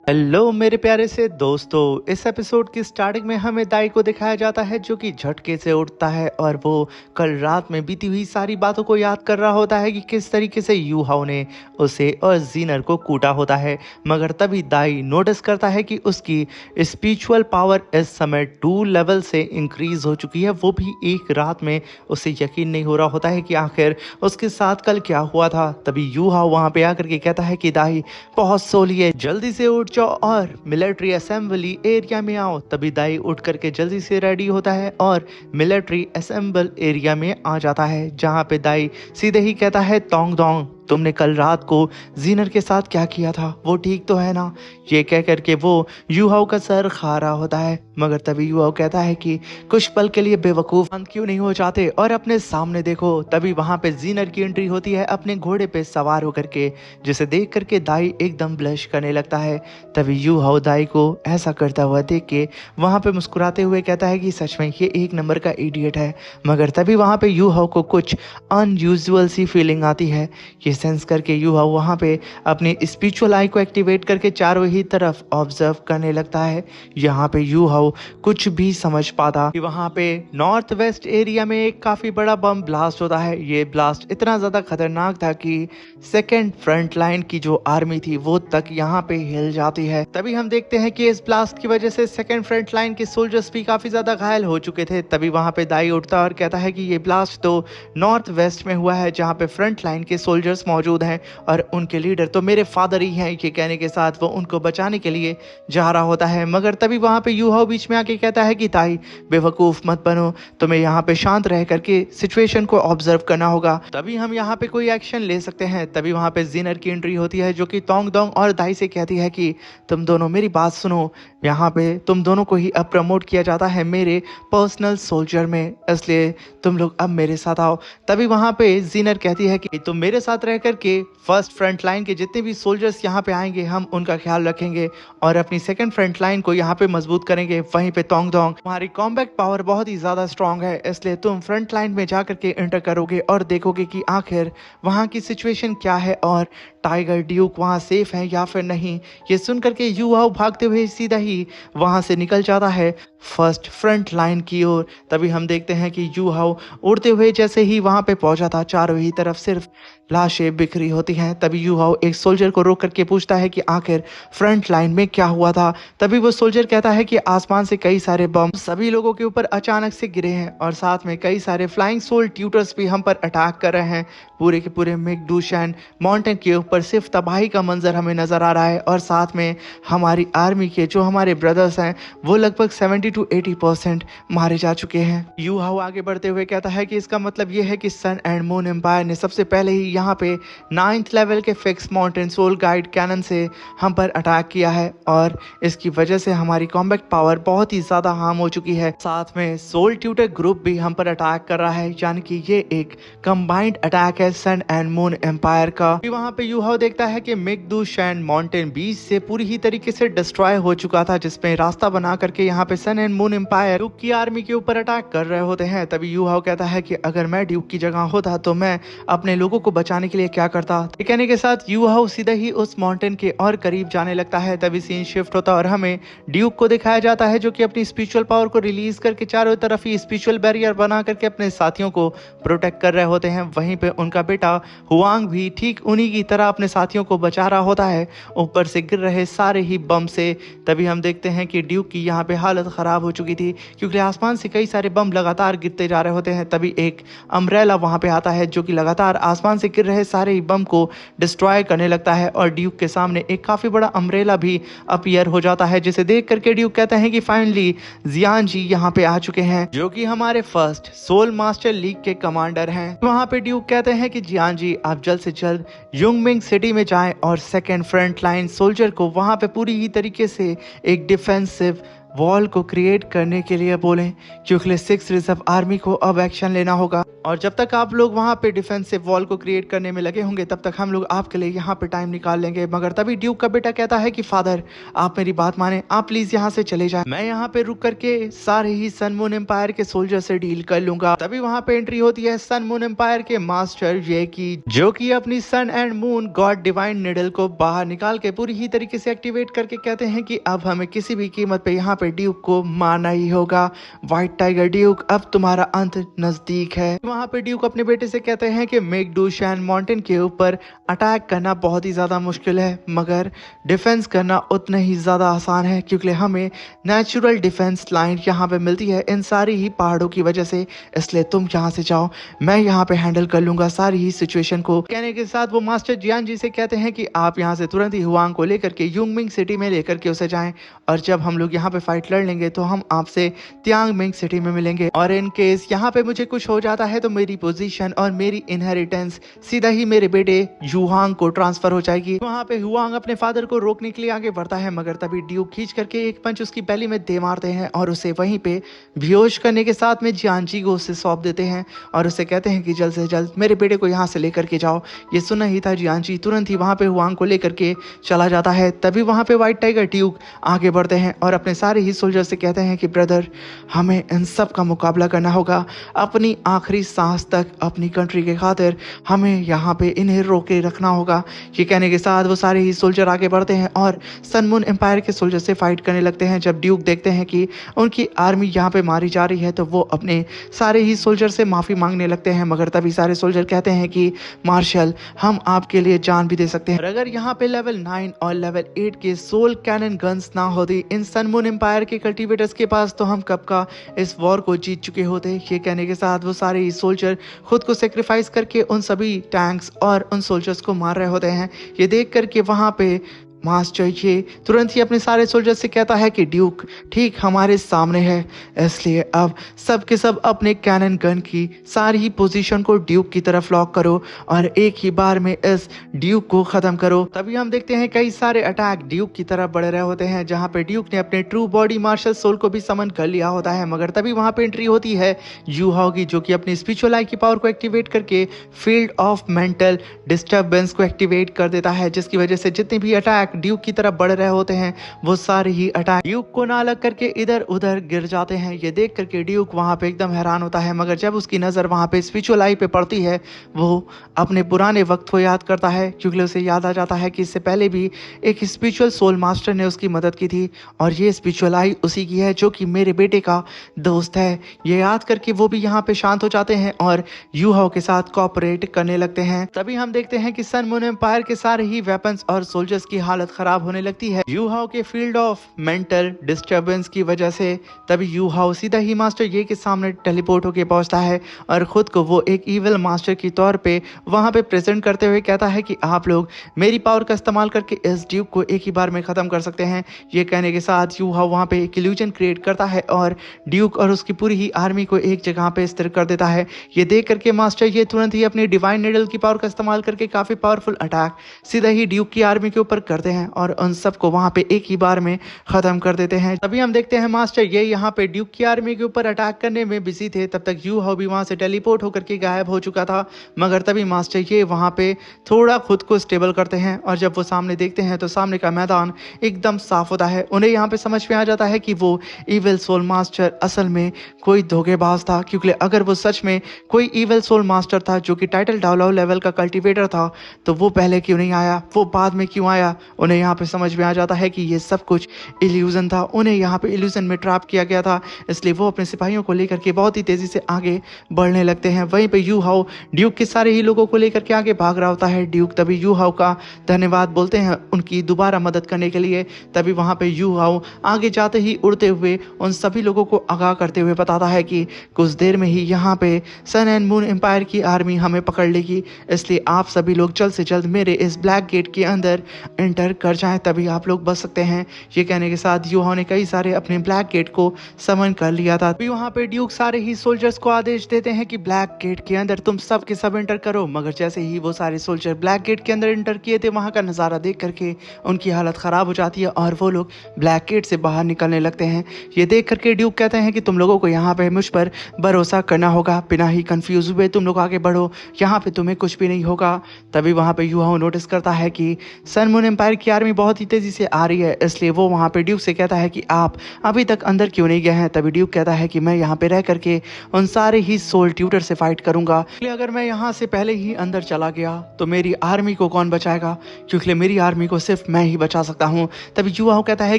Hello मेरे प्यारे से दोस्तों। इस एपिसोड की स्टार्टिंग में हमें दाई को दिखाया जाता है जो कि झटके से उठता है और वो कल रात में बीती हुई सारी बातों को याद कर रहा होता है कि किस तरीके से यू हाओ ने उसे और जीनर को कूटा होता है। मगर तभी दाई नोटिस करता है कि उसकी स्पिरिचुअल पावर इस समय 2 लेवल से इंक्रीज हो चुकी है, वो भी एक रात में। उसे यकीन नहीं हो रहा होता है कि आखिर उसके साथ कल क्या हुआ था। तभी यू हाओ वहाँ पे आकर के कहता है कि दाई बहुत सो लिए, जल्दी से उठ जाओ और मिलिट्री असेंबली एरिया में आओ। तभी दाई उठ करके जल्दी से रेडी होता है और मिलिट्री असेंबल एरिया में आ जाता है, जहाँ पे दाई सीधे ही कहता है, तोंग दोंग तुमने कल रात को जीनर के साथ क्या किया था, वो ठीक तो है ना। ये कह करके वो यूहाओ का सर खा रहा होता है। मगर तभी यूहाओ कहता है कि कुछ पल के लिए बेवकूफ शांत क्यों नहीं हो जाते और अपने सामने देखो। तभी वहां पे जीनर की एंट्री होती है अपने घोड़े पे सवार होकर के, जिसे देख करके दाई एकदम ब्लश करने लगता है। तभी यूहाओ दाई को ऐसा करता हुआ देख के वहां पे मुस्कुराते हुए कहता है कि सच में ये एक नंबर का इडियट है। मगर तभी वहां पे यूहाओ को कुछ अनयूजुअल सी फीलिंग आती है। ये सेंस करके यूहाओ वहां पे अपनी स्पिरिचुअल आई को एक्टिवेट करके चारों ही तरफ ऑब्जर्व करने लगता है। यहाँ पे यूहाओ कुछ भी समझ पाता कि वहां पे नॉर्थ वेस्ट एरिया में एक काफी बड़ा बम ब्लास्ट होता है। ये ब्लास्ट इतना ज्यादा खतरनाक था कि सेकेंड फ्रंट लाइन की जो आर्मी थी वो तक यहाँ पे हिल जाती है। तभी हम देखते हैं कि इस ब्लास्ट की वजह से सेकेंड फ्रंट लाइन के सोल्जर्स भी काफी ज्यादा घायल हो चुके थे। तभी वहां पे दाई उठता और कहता है कि ये ब्लास्ट तो नॉर्थ वेस्ट में हुआ है, जहाँ पे फ्रंट लाइन के सोल्जर्स मौजूद हैं और उनके लीडर तो मेरे फादर ही हैं। ये कहने के साथ वो उनको बचाने के लिए जा रहा होता है। मगर तभी वहां पे यूहाओ बीच में आके कहता है कि ताई बेवकूफ मत बनो, तुम्हें यहाँ पे शांत रह करके सिचुएशन को ऑब्जर्व करना होगा, तभी हम यहाँ पे कोई एक्शन ले सकते हैं। तभी वहां पे जीनर की एंट्री होती है जो कि तोंग दोंग और दाई से कहती है कि तुम दोनों मेरी बात सुनो, यहाँ पे तुम दोनों को ही अब प्रमोट किया जाता है मेरे पर्सनल सोल्जर में, इसलिए तुम लोग अब मेरे साथ आओ। तभी वहां पे जीनर कहती है कि तुम मेरे साथ रह करके फर्स्ट फ्रंट लाइन के जितने भी सोल्जर्स यहाँ पे आएंगे हम उनका ख्याल रखेंगे और अपनी सेकंड फ्रंट लाइन को यहाँ पे मजबूत करेंगे। वहीं पे तोंग दोंग तुम्हारी कॉम्बैट पावर बहुत ही ज्यादा स्ट्रांग है, इसलिए तुम फ्रंट लाइन में जा करके एंटर करोगे और देखोगे कि आखिर वहाँ की सिचुएशन क्या है और टाइगर ड्यूक वहाँ सेफ है या फिर नहीं। ये सुन करके यूहाओ भागते हुए सीधा ही वहां से निकल जाता है फर्स्ट फ्रंट लाइन की ओर। तभी हम देखते हैं कि यूहाओ उड़ते हुए जैसे ही वहां पे पहुंचा था, चारों ही तरफ सिर्फ लाशें बिखरी होती हैं। तभी यूहाओ एक सोल्जर को रोक करके पूछता है कि आखिर फ्रंट लाइन में क्या हुआ था। तभी वो सोल्जर कहता है कि आसमान से कई सारे बम सभी लोगों के ऊपर अचानक से गिरे हैं और साथ में कई सारे फ्लाइंग सोल ट्यूटर्स भी हम पर अटैक कर रहे हैं। पूरे के पूरे मेकडूशन माउंटेन के ऊपर सिर्फ तबाही का मंजर हमें नजर आ रहा है और साथ में हमारी आर्मी के जो हमारे ब्रदर्स हैं वो लगभग 70 to 80% मारे जा चुके हैं। यूहाओ आगे बढ़ते हुए कहता है कि इसका मतलब ये है कि सन एंड मून एम्पायर ने सबसे पहले ही यहाँ पे 9th लेवल के fix mountain soul guide cannon से हम पर अटैक किया है और इसकी वजह से हमारी कॉम्बैट पावर बहुत ही ज्यादा हार्म हो चुकी है। साथ में सोल ट्यूटर ग्रुप भी हम पर अटैक कर रहा है, यानी कि ये एक कंबाइंड अटैक है सन एंड मून एम्पायर का। वहां पे यूहाओ देखता है कि मेकडूशन माउंटेन बीच से पूरी ही तरीके से डिस्ट्रॉय हो चुका था, जिसमें रास्ता बना करके यहाँ पे sun and moon empire Duke की आर्मी के ऊपर अटैक कर रहे होते हैं। तभी यूहाओ कहता है कि अगर मैं ड्यूक की जगह होता तो मैं अपने लोगों को बचाने के लिए क्या करता। कहने के साथ यूहाओ सीधा ही उस माउंटेन के और करीब जाने लगता है। तभी सीन शिफ्ट होता और हमें ड्यूक को दिखाया जाता है जो कि अपनी स्पिरिचुअल पावर को रिलीज करके चारों तरफ ही स्पिरिचुअल बैरियर बना करके अपने साथियों को प्रोटेक्ट कर रहे होते हैं। वहीं पे उनका बेटा हुआंग भी ठीक उन्हीं की तरह अपने साथियों को बचा रहा होता है ऊपर से गिर रहे सारे ही बम से। तभी हम देखते हैं कि ड्यूक की यहाँ पे हालत खराब हो चुकी थी क्योंकि आसमान से कई सारे बम लगातार गिरते जा रहे होते हैं। तभी एक अम्ब्रेला वहां पे आता है जो कि लगातार आसमान से गिर रहे सारे ही बम को डिस्ट्रॉय करने लगता है और ड्यूक के सामने एक काफी बड़ा अम्ब्रेला भी अपीयर हो जाता है, जिसे देख करके ड्यूक कहते हैं कि फाइनली जियान जी यहाँ पे आ चुके हैं जो कि हमारे फर्स्ट सोल मास्टर लीग के कमांडर हैं। वहां पे ड्यूक कहते हैं कि जियान जी आप जल्द से जल्द युंगमिंग सिटी में जाएं और सेकेंड फ्रंट लाइन सोल्जर को वहां पे पूरी ही तरीके से एक डिफेंसिव वॉल को क्रिएट करने के लिए बोलें, क्योंकि 6 रिजर्व आर्मी को अब एक्शन लेना होगा। और जब तक आप लोग वहां पे डिफेंसिव वॉल को क्रिएट करने में लगे होंगे तब तक हम लोग आपके लिए यहाँ पे टाइम निकाल लेंगे। मगर तभी ड्यूक का बेटा कहता है कि फादर, आप मेरी बात माने, आप प्लीज यहाँ से चले जाएं, मैं यहाँ पे रुक करके सारे ही सन मून एम्पायर के सोल्जर से डील कर लूंगा। तभी वहां पे एंट्री होती है सन मून एम्पायर के मास्टर ये की, जो कि अपनी sun and moon god divine needle को बाहर निकाल के पूरी ही तरीके से एक्टिवेट करके कहते हैं कि अब हमें किसी भी कीमत पे यहाँ पे ड्यूक को मारना ही होगा। व्हाइट टाइगर ड्यूक, अब तुम्हारा अंत नजदीक है। वहां पे ड्यूक अपने बेटे से कहते हैं कि मेकडूशन माउंटेन के ऊपर अटैक करना बहुत ही ज्यादा मुश्किल है, मगर डिफेंस करना उतना ही ज्यादा आसान है, क्योंकि हमें नेचुरल डिफेंस लाइन यहाँ पे मिलती है इन सारी ही पहाड़ों की वजह से। इसलिए तुम यहाँ से जाओ, मैं यहाँ पे हैंडल कर लूंगा सारी ही सिचुएशन को। कहने के साथ वो मास्टर जियान जी से कहते हैं कि आप यहाँ से तुरंत ही हुआंग को लेकर के यूंगमिंग सिटी में लेकर के उसे जाएं, और जब हम लोग यहाँ पे फाइट लड़ लेंगे तो हम आपसे त्यांगमिंग सिटी में मिलेंगे। और इन केस यहाँ पे मुझे कुछ हो जाता है तो मेरी पोजीशन और मेरी इनहेरिटेंस सीधा ही मेरे बेटे युहांग को ट्रांसफर हो जाएगी। वहाँ पे हुआंग अपने फादर को रोकने के लिए आगे बढ़ता है, मगर तभी ड्यूक खींच करके एक पंच उसकी बैली में दे मारते हैं और उसे वहीं पे बेहोश करने के साथ में जियान जी को उसे सौंप देते हैं और उसे कहते हैं कि जल्द से जल्द मेरे बेटे को यहाँ से लेकर के जाओ। ये सुना ही था जियान जी तुरंत ही वहाँ पे हुआंग को लेकर के चला जाता है। तभी वहाँ पे व्हाइट टाइगर ड्यूक आगे बढ़ते हैं और अपने सारे ही सोल्जर से कहते हैं कि ब्रदर, हमें इन सब का मुकाबला करना होगा, अपनी आखिरी सांस तक अपनी कंट्री के खातिर हमें यहाँ पे इन्हें रोके रखना होगा। ये कहने के साथ वो सारे ही सोल्जर आगे बढ़ते हैं और सन मून एम्पायर के सोल्जर से फाइट करने लगते हैं। जब ड्यूक देखते हैं कि उनकी आर्मी यहाँ पे मारी जा रही है तो वो अपने सारे ही सोल्जर से माफी मांगने लगते हैं, मगर तभी सारे सोल्जर कहते हैं कि मार्शल, हम आपके लिए जान भी दे सकते हैं। और अगर यहाँ पे लेवल 9 और लेवल 8 के सोल कैनन गन्स ना होती इन सन मून एम्पायर के कल्टीवेटर्स के पास तो हम कब का इस वॉर को जीत चुके होते। ये कहने के साथ वो सारे ही सोल्जर खुद को सेक्रीफाइस करके उन सभी टैंक्स और उन सोल्जर्स को मार रहे होते हैं। ये देख करके वहाँ पे मास्टर ये तुरंत ही अपने सारे सोल्जर से कहता है कि ड्यूक ठीक हमारे सामने है, इसलिए अब सब के सब अपने कैनन गन की सारी ही पोजीशन को ड्यूक की तरफ लॉक करो और एक ही बार में इस ड्यूक को खत्म करो। तभी हम देखते हैं कई सारे अटैक ड्यूक की तरफ बढ़ रहे होते हैं, जहां पे ड्यूक ने अपने ट्रू बॉडी मार्शल सोल को भी समन कर लिया होता है। मगर तभी वहां पे एंट्री होती है यू हाओ की, जो कि अपनी स्पिरिचुअल आई की पावर को एक्टिवेट करके फील्ड ऑफ मेंटल डिस्टर्बेंस को एक्टिवेट कर देता है, जिसकी वजह से जितने भी अटैक ड्यूक की तरफ बढ़ रहे होते हैं वो सारे ही अटैक ड्यूक को ना लग करके इधर उधर गिर जाते हैं। ये देख करके ड्यूक वहां पे एकदम हैरान होता है, मगर जब उसकी नजर वहां पे स्पिरिचुअल आई पे पड़ती है वो अपने पुराने वक्त को याद करता है, क्योंकि उसे याद आ जाता है कि इससे पहले भी एक स्पिरिचुअल सोल मास्टर ने उसकी मदद की थी और ये स्पिरिचुअल आई उसी की है जो कि मेरे बेटे का दोस्त है। ये याद करके वो भी यहाँ पे शांत हो जाते हैं और यू हाओ के साथ कोऑपरेट करने लगते हैं। तभी हम देखते हैं कि सन मून एम्पायर के सारे ही वेपन्स और सोल्जर्स की हालत खराब होने लगती है यू हाओ के फील्ड ऑफ मेंटल डिस्टर्बेंस की वजह से। तभी यू हाओ सीधा ही मास्टर ये के सामने टेलीपोर्ट होके पहुंचता है और खुद को वो एक इविल मास्टर की तौर पे वहां पे प्रेजेंट करते हुए कहता है कि आप लोग मेरी पावर का इस्तेमाल करके इस ड्यूक को एक ही बार में खत्म कर सकते हैं। ये कहने के साथ यू हाओ वहां पे एक इल्यूजन क्रिएट करता है और ड्यूक और उसकी पूरी ही आर्मी को एक जगह पे स्थिर कर देता है। ये देख करके मास्टर ये तुरंत ही अपनी डिवाइन निडल की पावर का इस्तेमाल करके काफी पावरफुल अटैक सीधा ही ड्यूक की आर्मी के ऊपर करते हैं और उन सबको वहां पे एक ही बार में खत्म कर देते हैं। तभी हम देखते हैं मास्टर ये यहाँ पे ड्यूक की आर्मी के ऊपर अटैक करने में बिजी थे, तब तक यू हाओ भी वहां से टेलीपोर्ट होकर के गायब हो चुका था। मगर तभी मास्टर ये वहां पे थोड़ा खुद को स्टेबल करते हैं और जब वो सामने देखते हैं तो सामने का मैदान एकदम साफ होता है। उन्हें यहाँ पे समझ में आ जाता है कि वो इविल सोल मास्टर असल में कोई धोखेबाज था, क्योंकि अगर वो सच में कोई इविल सोल मास्टर था जो कि टाइटल डाउलाओ लेवल का कल्टीवेटर था तो वो पहले क्यों नहीं आया, वो बाद में क्यों आया। उन्हें यहाँ पे समझ में आ जाता है कि ये सब कुछ इल्यूजन था, उन्हें यहाँ पे इल्यूजन में ट्रैप किया गया था, इसलिए वो अपने सिपाहियों को लेकर के बहुत ही तेजी से आगे बढ़ने लगते हैं। वहीं पे यू हाओ ड्यूक के सारे ही लोगों को लेकर के आगे भाग रहा होता है। ड्यूक तभी यू हाओ का धन्यवाद बोलते हैं उनकी दोबारा मदद करने के लिए। तभी वहां पे यू हाओ आगे जाते ही उड़ते हुए उन सभी लोगों को आगाह करते हुए बताता है कि कुछ देर में ही यहाँ पे सन एंड मून एम्पायर की आर्मी हमें पकड़ लेगी, इसलिए आप सभी लोग जल्द से जल्द मेरे इस ब्लैक गेट के अंदर एंटर एंटर कर जाएं तभी आप लोग बच सकते हैं। ये कहने के साथ युवाओं ने कई सारे अपने ब्लैक गेट को समन कर लिया था। अभी वहाँ पे ड्यूक सारे ही सोल्जर्स को आदेश देते हैं कि ब्लैक गेट के अंदर तुम सब के सब एंटर करो, मगर जैसे ही वो सारे सोल्जर ब्लैक गेट के अंदर एंटर किए थे वहाँ का नज़ारा देख करके उनकी हालत ख़राब हो जाती है और वो लोग ब्लैक गेट से बाहर निकलने लगते हैं। ये देख करके ड्यूक कहते हैं कि तुम लोगों को यहाँ पे मुझ पर भरोसा करना होगा, बिना ही कंफ्यूज हुए तुम लोग आगे बढ़ो, यहाँ पे तुम्हें कुछ भी नहीं होगा। तभी वहाँ पे युवाओं नोटिस करता है कि सन मून एम्पायर की आर्मी बहुत ही तेजी से आ रही है, इसलिए वो वहाँ पे ड्यूक से कहता है कि आप अभी तक अंदर क्यों नहीं गए हैं। तभी ड्यूक कहता है कि मैं यहाँ पे रह करके उन सारे ही सोल ट्यूटर से फाइट करूंगा, इसलिए अगर मैं यहाँ से पहले ही अंदर चला गया तो मेरी आर्मी को कौन बचाएगा, क्योंकि मेरी आर्मी को सिर्फ मैं ही बचा सकता हूँ। तभी युवाओं कहता है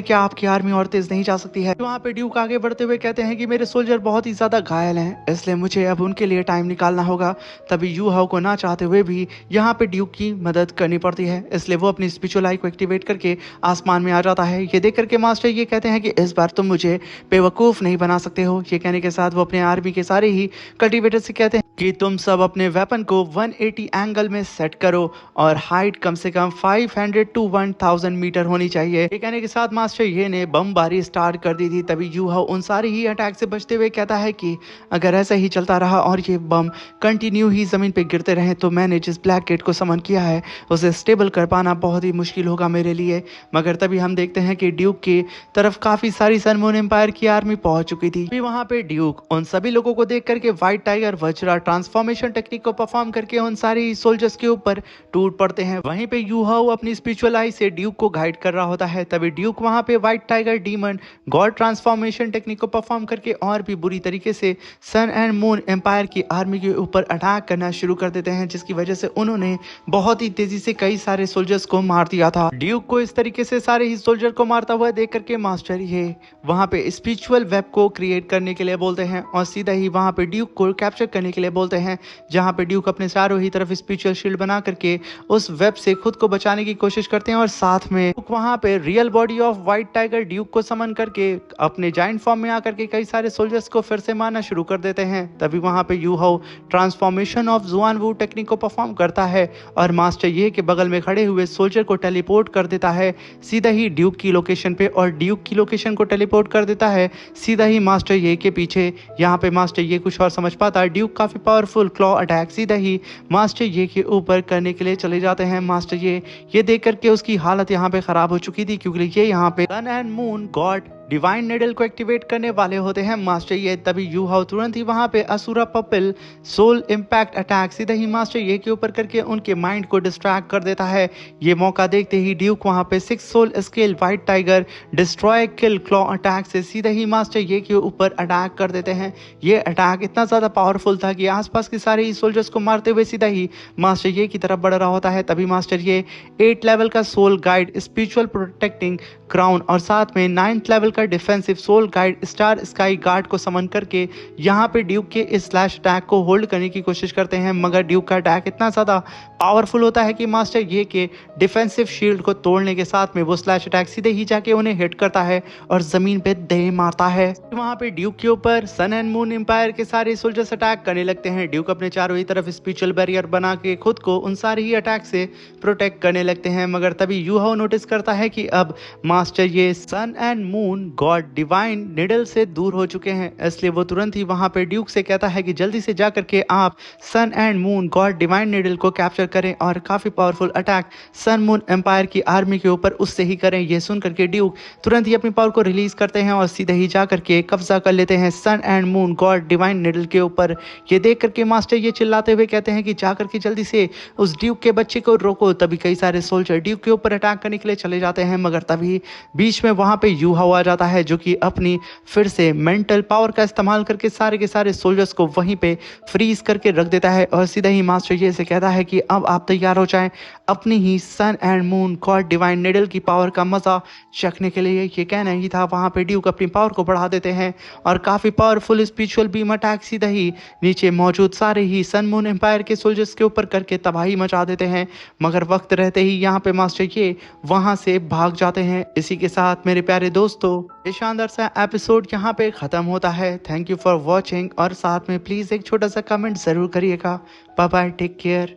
कि आपकी आर्मी और तेज नहीं जा सकती है। वहाँ पे ड्यूक आगे बढ़ते हुए कहते हैं कि मेरे सोल्जर बहुत ही ज्यादा घायल हैं, इसलिए मुझे अब उनके लिए टाइम निकालना होगा। तभी युवाओं को ना चाहते हुए भी यहाँ पे ड्यूक की मदद करनी पड़ती है, इसलिए वो अपनी स्पिरिचुअल आई को एक्टिवेट करके आसमान में आ जाता है। ये देख करके मास्टर ये कहते हैं कि इस बार तुम मुझे बेवकूफ नहीं बना सकते हो। ये कहने के साथ वो अपने आर्मी के सारे ही कल्टीवेटर से कहते हैं कि तुम सब अपने वेपन को 180 एंगल में सेट करो और हाइट कम से कम 500 to 1000 मीटर होनी चाहिए। ये कहने के साथ मास्टर ये ने बमबारी स्टार्ट कर दी थी। तभी यूहा उन सारे ही अटैक से बचते हुए कहता है कि अगर ऐसा ही चलता रहा और ये बम कंटिन्यू ही जमीन पे गिरते रहे तो मैंने जिस ब्लैक गेट को समन किया है उसे स्टेबल कर पाना बहुत ही मुश्किल होगा मेरे लिए। मगर तभी हम देखते हैं कि ड्यूक की तरफ काफी सारी सन मून एम्पायर की आर्मी पहुंच चुकी थी। वहां पे ड्यूक उन सभी लोगों को देख करके white tiger Vajra transformation technique को परफॉर्म करके उन सारे सोल्जर्स के ऊपर टूट पड़ते हैं। वहीं पे यूहाओ अपनी स्पिरिचुअल आई से ड्यूक को गाइड कर रहा होता है। तभी ड्यूक वहां पे white tiger demon God transformation technique को परफॉर्म करके और भी बुरी तरीके से सन एंड मून एम्पायर की आर्मी के ऊपर अटैक करना शुरू कर देते हैं, जिसकी वजह से उन्होंने बहुत ही तेजी से कई सारे सोल्जर्स को मार दिया था। ड्यूक को इस तरीके से सारे ही सोल्जर को मारता हुआ देख करके मास्टर ये वहां पे स्पिरिचुअल वेब को क्रिएट करने के लिए बोलते हैं और सीधा ही वहां पे ड्यूक को कैप्चर करने के लिए बोलते हैं, जहां पे ड्यूक अपने चारों ही तरफ स्पिरिचुअल शील्ड बना करके उस वेब से खुद को बचाने की कोशिश करते हैं और साथ में वहां पे real body of white tiger Duke को समन करके अपने जायंट फॉर्म में आकर के कई सारे सोल्जर्स को फिर से मारना शुरू कर देते हैं। तभी वहां पे यूहाओ ट्रांसफॉर्मेशन ऑफ जुआन वू टेक्निक को परफॉर्म करता है और मास्टर ये के बगल में खड़े हुए सोल्जर को टेलीपोर्ट कर देता है सीधा ही ड्यूक की लोकेशन पे और ड्यूक की लोकेशन को टेलीपोर्ट कर देता है सीधा ही मास्टर ये के पीछे। यहाँ पे मास्टर ये कुछ और समझ पाता है, ड्यूक काफी पावरफुल क्लॉ अटैक सीधा ही मास्टर ये के ऊपर करने के लिए चले जाते हैं। मास्टर ये देख करके उसकी हालत यहाँ पे खराब हो चुकी थी क्योंकि ये यहाँ पे sun and moon god divine needle को एक्टिवेट करने वाले होते हैं मास्टर ये। तभी यूहाओ तुरंत ही वहां पे Asura pupil soul impact attack सीधा ही मास्टर ये के ऊपर करके उनके माइंड को डिस्ट्रैक्ट कर देता है। ये मौका देखते ही ड्यूक वहां पे 6 soul scale white tiger destroy kill claw attack से सीधा ही मास्टर ये के ऊपर अटैक कर देते हैं। ये अटैक इतना ज्यादा पावरफुल था कि आसपास के सारे ही सोल्जर्स को मारते हुए सीधा ही मास्टर ये की तरफ बढ़ रहा होता है। तभी मास्टर ये 8 लेवल का soul guide spiritual protecting crown और साथ में 9th लेवल का defensive soul guide star sky guard को समन करके यहाँ पे ड्यूक के इस स्लैश अटैक को होल्ड करने की कोशिश करते हैं। मगर ड्यूक का अटैक इतना ज्यादा पावरफुल होता है कि मास्टर ये के डिफेंसिव शील्ड को तोड़ने के साथ में वो स्लैश अटैक सीधे ही जाके उन्हें हिट करता है और जमीन पे दे मारता है। वहां पे ड्यूक के ऊपर सन एंड मून एम्पायर के सारे सोल्जर्स अटैक करने लगते हैं। ड्यूक अपने चारों ही तरफ स्पिरिचुअल बैरियर बना के खुद को उन सारे ही अटैक से प्रोटेक्ट करने लगते हैं। मगर तभी यूहाओ नोटिस करता है कि अब मास्टर ये sun and moon god divine needle से दूर हो चुके हैं, इसलिए वो तुरंत ही वहां पे ड्यूक से कहता है कि जल्दी से जाकर के आप sun and moon god divine needle को कैप्चर करें और काफी powerful attack Sun Moon Empire की आर्मी के ऊपर उससे ही करें। ये सुन करके ड्यूक तुरंत ही अपनी पावर को रिलीज करते हैं और सीधे ही जाकर के कब्जा कर लेते हैं sun and moon god divine needle के ऊपर। ये देख करके मास्टर ये चिल्लाते हुए कहते हैं कि जाकर के जल्दी से उस ड्यूक के बच्चे को रोको। तभी कई सारे सोल्जर ड्यूक के ऊपर अटैक करने के लिए चले जाते हैं, मगर तभी बीच में वहां पे यूहाओ आ जाता है जो कि अपनी फिर से मेंटल पावर का इस्तेमाल करके सारे के सारे सोल्जर्स को वहीं पे फ्रीज करके रख देता है और सीधा ही मास्टर ये से कहता है कि अब आप तैयार हो जाएं अपनी ही sun and moon god divine needle की पावर का मजा चखने के लिए। ये कहना ही था। वहां पे ड्यूक अपनी पावर को बढ़ा देते हैं और काफी पावरफुल स्पिरिचुअल बीम अटैक सीधा ही नीचे मौजूद सारे ही सन मून एम्पायर के सोल्जर्स के ऊपर करके तबाही मचा देते हैं। मगर वक्त रहते ही यहाँ पे मास्टर ये वहां से भाग जाते हैं। इसी के साथ मेरे प्यारे दोस्तों ये शानदार सा एपिसोड यहाँ पे खत्म होता है। थैंक यू फॉर वॉचिंग और साथ में प्लीज एक छोटा सा कमेंट जरूर करिएगा। Bye bye, take care.